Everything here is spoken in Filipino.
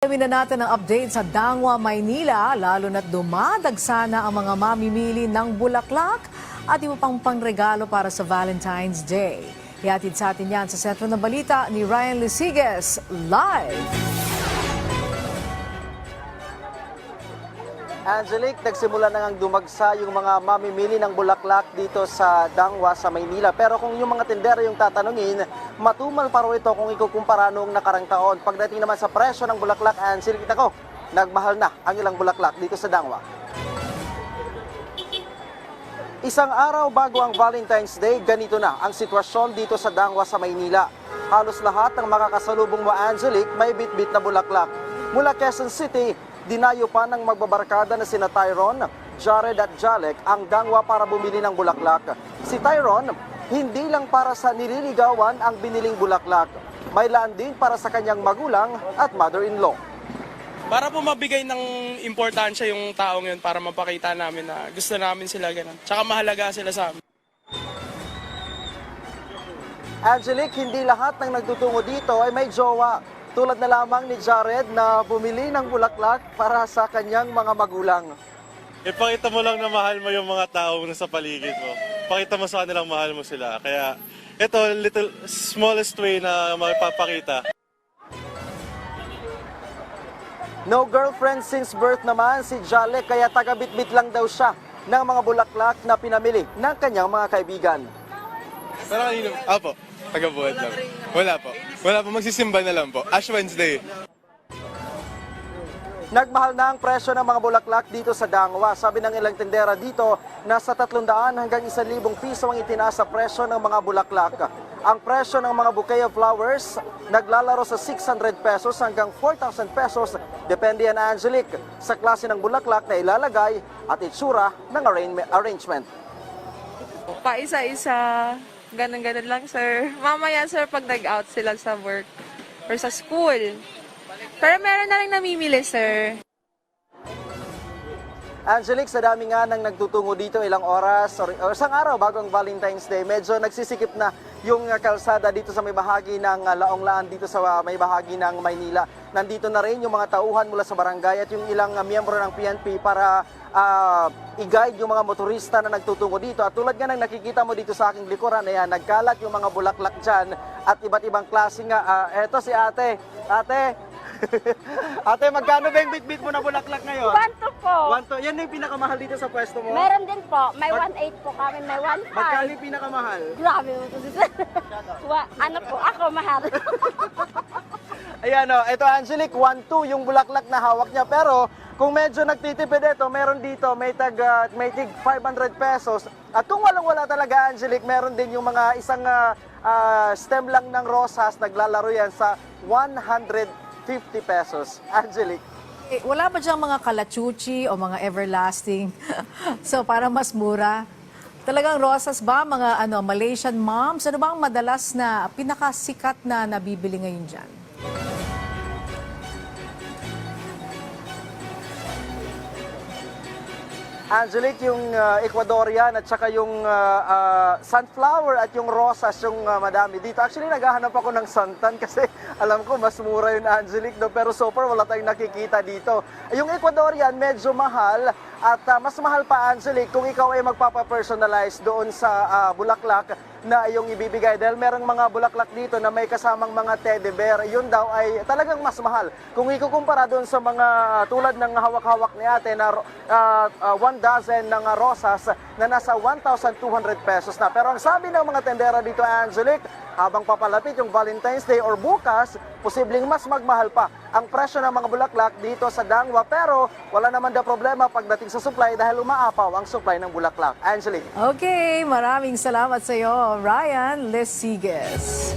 Alamin na natin ang update sa Dangwa, Maynila, lalo na't dumadagsana ang mga mamimili ng bulaklak at iba pang pangregalo para sa Valentine's Day. Ihatid sa atin yan sa sentro ng balita ni Ryan Lisiges, live! Angelique, nagsimula na ngang dumagsa yung mga mamimili ng bulaklak dito sa Dangwa sa Maynila. Pero kung yung mga tindera yung tatanungin, matumal pa raw ito kung ikukumpara noong nakarang taon. Pagdating naman sa presyo ng bulaklak, Angelique, ko, nagmahal na ang ilang bulaklak dito sa Dangwa. Isang araw bago ang Valentine's Day, ganito na ang sitwasyon dito sa Dangwa sa Maynila. Halos lahat ng makakasalubong mo, Angelique, may bit-bit na bulaklak. Mula Quezon City, dinayo pa ng magbabarkada na sina Tyron, Jared at Jalek ang Dangwa para bumili ng bulaklak. Si Tyron, hindi lang para sa nililigawan ang biniling bulaklak. May laan din para sa kanyang magulang at mother-in-law. Para po mabigay ng importansya yung taong yun para mapakita namin na gusto namin sila ganun. Tsaka mahalaga sila sa amin. Angelique, hindi lahat ng nagtutungo dito ay may jowa. Tulad na lamang ni Jared na bumili ng bulaklak para sa kanyang mga magulang. Ipakita mo lang na mahal mo yung mga tao na sa paligid mo. Pakita mo sa kanilang mahal mo sila. Kaya ito, little smallest way na mapapakita. No girlfriend since birth naman si Jalek, kaya taga-bitbit lang daw siya ng mga bulaklak na pinamili ng kanyang mga kaibigan. Pero kanino? Apo, taga-buhat lang. Wala po. Wala po, magsisimba na lang po. Ash Wednesday. Nagmahal na ang presyo ng mga bulaklak dito sa Dangwa. Sabi ng ilang tindera dito, nasa 300 hanggang 1,000 piso ang itinaas sa presyo ng mga bulaklak. Ang presyo ng mga bouquet of flowers naglalaro sa 600 pesos hanggang 4,000 pesos. Depende yan, Angelique, sa klase ng bulaklak na ilalagay at itsura ng arrangement. Paisa-isa, ganun-ganun lang, sir. Mamaya, sir, pag nag-out sila sa work or sa school. Pero meron na rin namimili, sir. Angelique, sa dami nga nang nagtutungo dito ilang oras or isang araw bago ang Valentine's Day, medyo nagsisikip na yung kalsada dito sa may bahagi ng Laong-Laan dito sa may bahagi ng Maynila. Nandito na rin yung mga tauhan mula sa barangay at yung ilang miyembro ng PNP para i-guide yung mga motorista na nagtutungo dito. At tulad nga ng nakikita mo dito sa aking likuran, ayan, nagkalat yung mga bulaklak dyan at iba't ibang klase nga. Eto si ate. Ate, magkano ba yung bit-bit mo na bulaklak ngayon? 1 po. 1 yan yung pinakamahal dito sa pwesto mo? Meron din po. May 1.8 po kami, may 1.5. Magkano yung pinakamahal? Grabe mo to. Ano po, ako mahal. Ayan o, ito Angelique, 1.2 yung bulaklak na hawak niya. Pero kung medyo nagtitipid ito, meron dito, may tig 500 pesos. At kung walang-wala talaga, Angelique, meron din yung mga isang stem lang ng rosas, naglalaro yan sa 150 pesos. Angelique. Wala ba diyang mga kalachuchi o mga everlasting? So, para mas mura. Talagang rosas ba? Mga Malaysian moms? Ano ba ang madalas na pinakasikat na nabibili ngayon dyan? Angelique, yung Ecuadorian at saka yung sunflower at yung rosas yung madami dito. Actually, naghahanap ako ng santan kasi alam ko mas mura yun, Angelique. No? Pero so far, wala tayong nakikita dito. Yung Ecuadorian, medyo mahal at mas mahal pa, Angelique, kung ikaw ay magpapapersonalize doon sa bulaklak na iyong ibibigay. Dahil merong mga bulaklak dito na may kasamang mga teddy bear. Yun daw ay talagang mas mahal. Kung ikukumpara doon sa mga tulad ng hawak-hawak ni ate na 1 dozen ng rosas na nasa 1,200 pesos na. Pero ang sabi ng mga tendera dito, Angelique, habang papalapit yung Valentine's Day or bukas, posibleng mas magmahal pa ang presyo ng mga bulaklak dito sa Dangwa. Pero wala naman daw problema pagdating sa supply dahil umaapaw ang supply ng bulaklak. Angelique. Okay, maraming salamat sa iyo, Ryan Lisiges.